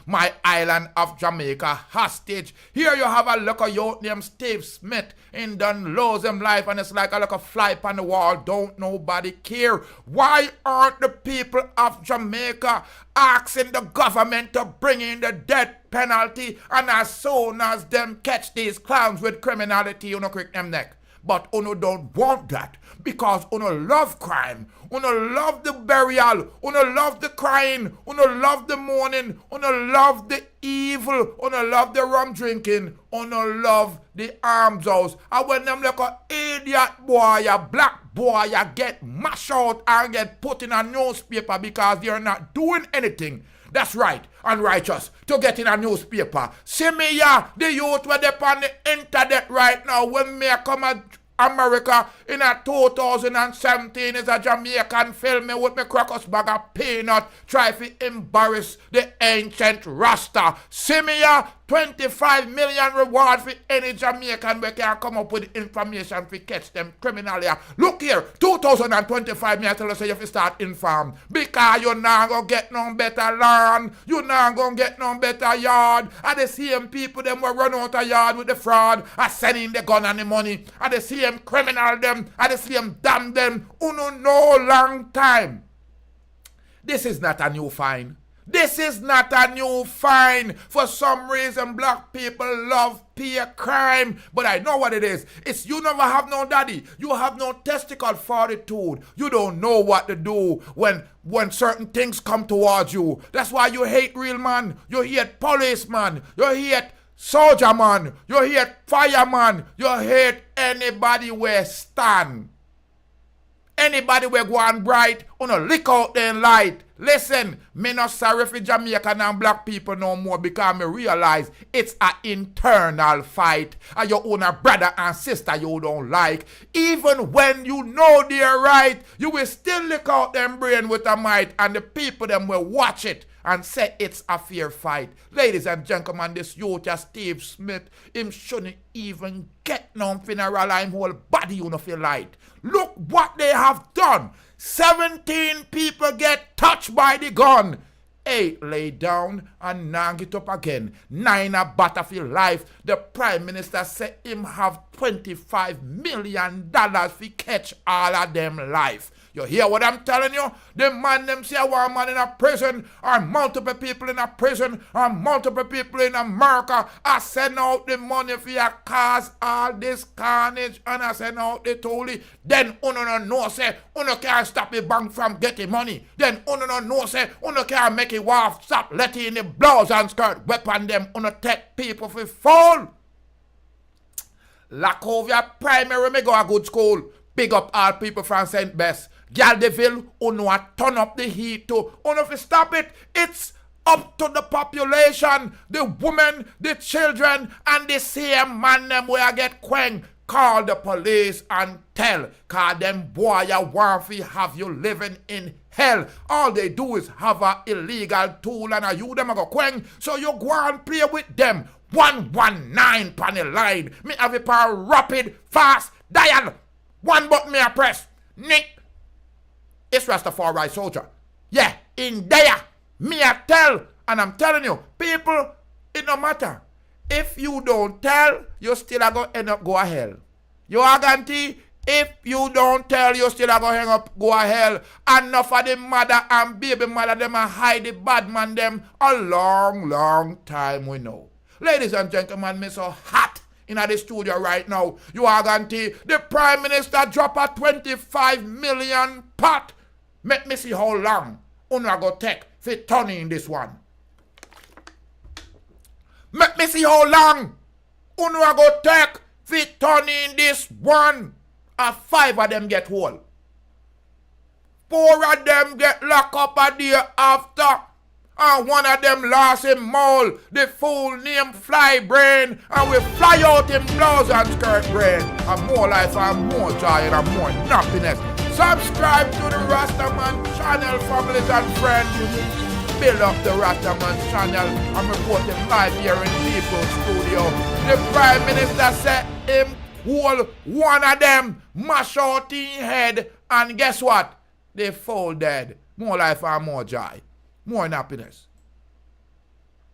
my island of Jamaica hostage. Here you have a local youth named Steve Smith. In done lose him life and it's like a little fly on the wall. Don't nobody care. Why aren't the people of Jamaica asking the government to bring in the death penalty, and as soon as them catch these clowns with criminality, you know, crick them neck? But uno don't want that because uno love crime, uno love the burial, uno love the crying, uno love the mourning, uno love the evil, uno love the rum drinking, uno love the arms house. And when them like a idiot boy, a black boy, you get mashed out and get put in a newspaper because they're not doing anything that's right and righteous to get in a newspaper. See me ya, the youth were up on the internet right now. When me come to America in a 2017 is a Jamaican film me with me crackers bag of peanut try to embarrass the ancient Rasta. See me ya, 25 million reward for any Jamaican we can come up with information to catch them criminally. Look here, 2025 me I tell you so you have to start informed because you're not going to get no better land, you're not going to get no better yard, and the same people them will run out of yard with the fraud and sending the gun and the money, and the same criminal them, and the same damn them, no long time. This is not a new fine. This is not a new fine. For some reason, black people love peer crime. But I know what it is. It's you never have no daddy. You have no testicle fortitude. You don't know what to do when certain things come towards you. That's why you hate real man. You hate policeman. You hate soldier man. You hate fireman. You hate anybody where stand. Anybody where go on bright, wanna lick out their light. Listen, me not sorry for Jamaican and black people no more because me realize it's an internal fight. And your own brother and sister you don't like. Even when you know they're right, you will still lick out them brain with a might, and the people them will watch it and say it's a fair fight. Ladies and gentlemen, this youth Steve Smith, him shouldn't even get no funeral. I'm whole body you know feel light. Look what they have done. 17 people get touched by the gun. 8 lay down and 9 get up again. 9 a battlefield life. The Prime Minister said him have $25 million to catch all of them life. You hear what I'm telling you? The man them say one man in a prison, or multiple people in a prison, or multiple people in America. I send out the money for your cause all this carnage, and I send out the tolly. Then uno no know say uno can't stop the bank from getting money. Then uno no know say uno can't make it war stop letting in the blouse and skirt weapon them uno take people for fall. Lacovia Primary me go a good school. Big up all people from St. Bess. Galdeville, uno a turn up the heat too. Uno if you stop it, it's up to the population, the women, the children, and the same man them where I get quang. Call the police and tell, cause them boy a want to have you living in hell. All they do is have a illegal tool and a you them a go quang, so you go and play with them. 119 pan the line. Me have a power rapid, fast, dial. One button me a press. Nick. It's Rastafari soldier. Yeah, in there. Me a tell. And I'm telling you, people, it no matter. If you don't tell, you still are going to end up go to hell. You are guarantee, if you don't tell, you still are going to hang up go to hell. Enough of the mother and baby mother them and hide the bad man them a long, long time we know. Ladies and gentlemen, me so hot in the studio right now. You are guarantee the Prime Minister drop a 25 million pot. Let me see how long Una go take for turning this one. Let me see how long Una go take for turning this one. And 5 of them get whole. 4 of them get locked up a day after. And 1 of them lost him mole, the fool named Fly Brain, and we fly out him blouse and skirt brain. And more life and more joy and more happiness. Subscribe to the Rastaman channel, families and friends. Build up the Rastaman channel. I'm reporting live here in People's Studio. The Prime Minister said him whole 1 of them mash out in head, and guess what? They fall dead. More life and more joy. More happiness.